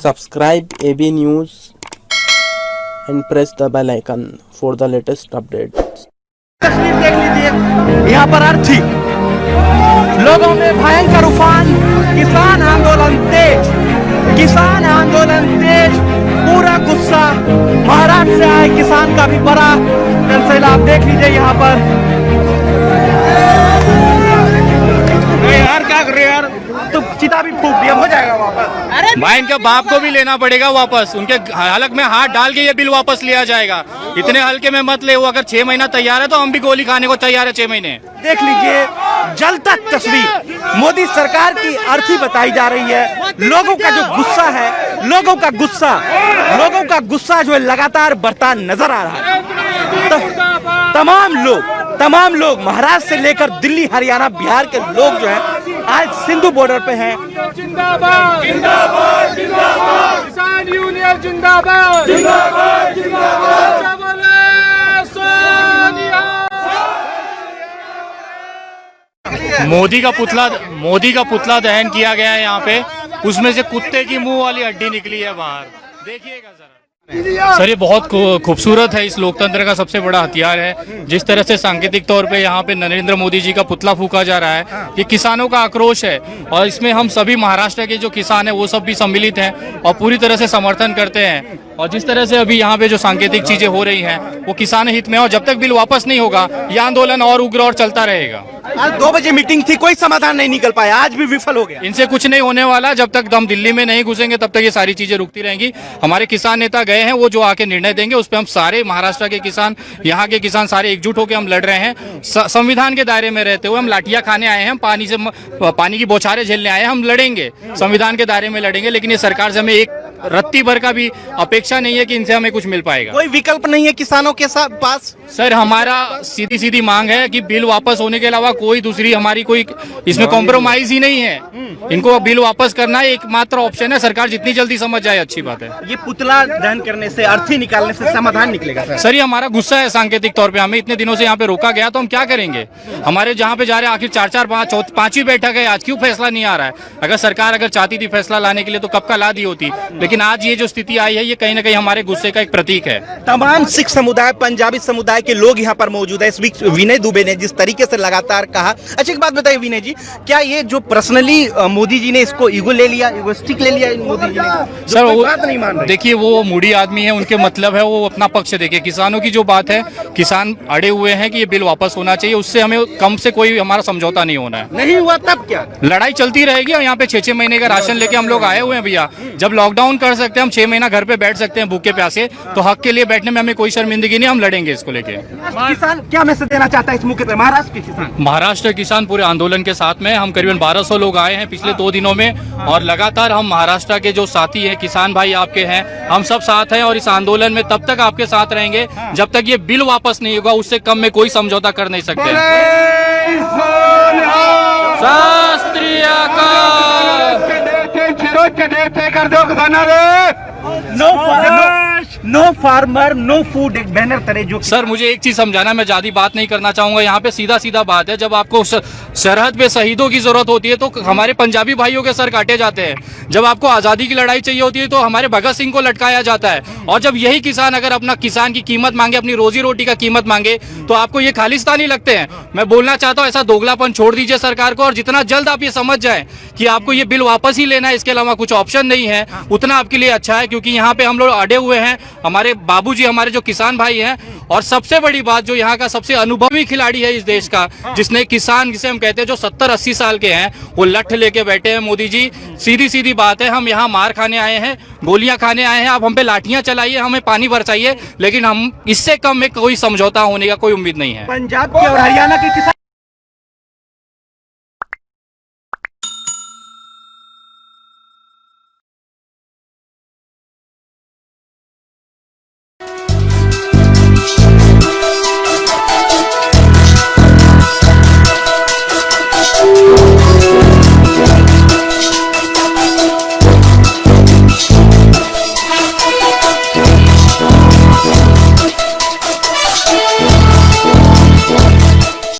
Subscribe AB News and press the bell icon for the latest updates. तस्वीर देख लीजिए, यहाँ पर अर्थी लोगों में भयंकर उफान। किसान आंदोलन तेज, किसान आंदोलन तेज, पूरा गुस्सा। महाराष्ट्र से आए किसान का भी बड़ा दरअसल आप देख लीजिए यहाँ पर। यार क्या कर रहे हो यार, तो चिता भी फूक दिया, हो जाएगा वापस। अरे भाई इनके बाप को भी लेना पड़ेगा वापस, उनके हलक में हाथ डाल के ये बिल वापस लिया जाएगा। इतने हल्के में मत ले, वो अगर 6 महीना तैयार है तो हम भी गोली खाने को तैयार है 6 महीने। देख लीजिए जलता तस्वीर, मोदी सरकार की अर्थी बताई जा रही है। लोगों का जो गुस्सा है, लोगों का गुस्सा जो है लगातार बढ़ता नजर आ रहा है। तो तमाम लोग महाराष्ट्र से लेकर दिल्ली, हरियाणा, बिहार के लोग जो है आज सिंधु बॉर्डर पे हैं। जिंदाबाद जिंदाबाद जिंदाबाद, किसान यूनियन जिंदाबाद जिंदाबाद जिंदाबाद। मोदी का पुतला दहन किया गया है यहाँ पे, उसमें से कुत्ते की मुंह वाली हड्डी निकली है बाहर, देखिएगा जरा। सर ये बहुत खूबसूरत है, इस लोकतंत्र का सबसे बड़ा हथियार है। जिस तरह से सांकेतिक तौर पे यहाँ पे नरेंद्र मोदी जी का पुतला फूका जा रहा है, ये किसानों का आक्रोश है और इसमें हम सभी महाराष्ट्र के जो किसान हैं वो सब भी सम्मिलित हैं और पूरी तरह से समर्थन करते हैं। और जिस तरह से अभी यहाँ पे जो सांकेतिक चीजें हो रही हैं वो किसान हित में, और जब तक बिल वापस नहीं होगा यह आंदोलन और उग्र और चलता रहेगा। आज 2 बजे मीटिंग थी, कोई समाधान नहीं निकल पाया, आज भी विफल हो गया। इनसे कुछ नहीं होने वाला, जब तक हम दिल्ली में नहीं घुसेंगे तब तक ये सारी चीजें रुकती रहेंगी। हमारे किसान नेता गए हैं, वो जो आके निर्णय देंगे उस पर हम सारे महाराष्ट्र के किसान, यहाँ के किसान सारे एकजुट होकर हम लड़ रहे हैं। संविधान के दायरे में रहते हुए हम लाठियां खाने आए हैं, पानी की बौछारें झेलने आए हैं, हम लड़ेंगे, संविधान के दायरे में लड़ेंगे। लेकिन ये सरकार से हमें एक रत्ती भर का भी अपेक्षा नहीं है कि इनसे हमें कुछ मिल पाएगा। कोई विकल्प नहीं है किसानों के पास। सर हमारा सीधी मांग है कि बिल वापस होने के अलावा कोई दूसरी हमारी कोई इसमें कॉम्प्रोमाइज ही नहीं है। इनको बिल वापस करना एकमात्र ऑप्शन है, सरकार जितनी जल्दी समझ जाए अच्छी बात है। ये पुतला दहन करने से, अर्थी निकालने से समाधान निकलेगा? सर ये हमारा गुस्सा है सांकेतिक तौर पे, हमें इतने दिनों से यहाँ पे रोका गया तो हम क्या करेंगे। हमारे जहाँ पे जा रहे हैं आखिर 4-4, 5वीं बैठक है, आज क्यों फैसला नहीं आ रहा है। अगर सरकार चाहती थी फैसला लाने के लिए तो कब का ला दी होती, लेकिन आज ये जो स्थिति आई है ये कहीं ना कहीं हमारे गुस्से का एक प्रतीक है। तमाम सिख समुदाय, पंजाबी समुदाय के लोग यहाँ पर मौजूद है। इस बीच विनय दुबे ने जिस तरीके से लगातार कहा। अच्छा एक बात बताइए विनय जी, क्या ये जो पर्सनली मोदी जी ने इसको ईगो ले लिया, ईगोस्टिक ले लिया मोदी जी ने? सर वो बात नहीं मान रहे। देखिए वो मूडी आदमी है, उनके मतलब है वो अपना पक्ष देखे। किसानों की जो बात है, किसान अड़े हुए हैं कि ये बिल वापस होना चाहिए, उससे हमें कम से कोई हमारा समझौता नहीं होना है। नहीं हुआ तब क्या? लड़ाई चलती रहेगी। और यहाँ पे 6-6 महीने का राशन लेके हम लोग आए हुए हैं भैया। जब लॉकडाउन कर सकते हैं, हम 6 महीना घर पे बैठ सकते हैं भूखे प्यासे, तो हक के लिए बैठने में हमें कोई शर्मिंदगी नहीं, हम लड़ेंगे इसको लेके। किसान क्या मैसेज देना चाहता है इस मौके पर? महाराष्ट्र किसान पूरे आंदोलन के साथ में, हम करीबन 1200 लोग आए हैं पिछले 2 दिनों में, और लगातार हम महाराष्ट्र के जो साथी हैं, किसान भाई आपके हैं, हम सब साथ हैं और इस आंदोलन में तब तक आपके साथ रहेंगे जब तक ये बिल वापस नहीं होगा। उससे कम में कोई समझौता कर नहीं सकते। शास्त्रीय नो फार्मर नो फूड, एक बैनर तरह जो। सर मुझे एक चीज समझाना, मैं ज्यादा बात नहीं करना चाहूंगा। यहाँ पे सीधा बात है, जब आपको सरहद पे शहीदों की जरूरत होती है तो हमारे पंजाबी भाइयों के सर काटे जाते हैं। जब आपको आजादी की लड़ाई चाहिए होती है तो हमारे भगत सिंह को लटकाया जाता है। और जब यही किसान अगर अपना किसान की कीमत मांगे, अपनी रोजी रोटी का कीमत मांगे, तो आपको ये खालिस्तानी लगते हैं। मैं बोलना चाहता हूँ ऐसा दोगलापन छोड़ दीजिए सरकार को, और जितना जल्द आप ये समझ जाए कि आपको ये बिल वापस ही लेना है, इसके अलावा कुछ ऑप्शन नहीं है, उतना आपके लिए अच्छा है। क्योंकि यहाँ पे हम लोग अड़े हुए हैं, हमारे बाबूजी, हमारे जो किसान भाई हैं, और सबसे बड़ी बात जो यहाँ का सबसे अनुभवी खिलाड़ी है इस देश का, जिसने किसान, जिसे हम कहते हैं जो 70-80 साल के हैं, वो लठ लेके बैठे हैं। मोदी जी सीधी बात है, हम यहाँ मार खाने आए हैं, गोलियां खाने आए हैं, आप हम पे लाठियां चलाइए, हमें पानी बरसाइए, लेकिन हम इससे कम में कोई समझौता होने का कोई उम्मीद नहीं है। पंजाब के और हरियाणा के किसान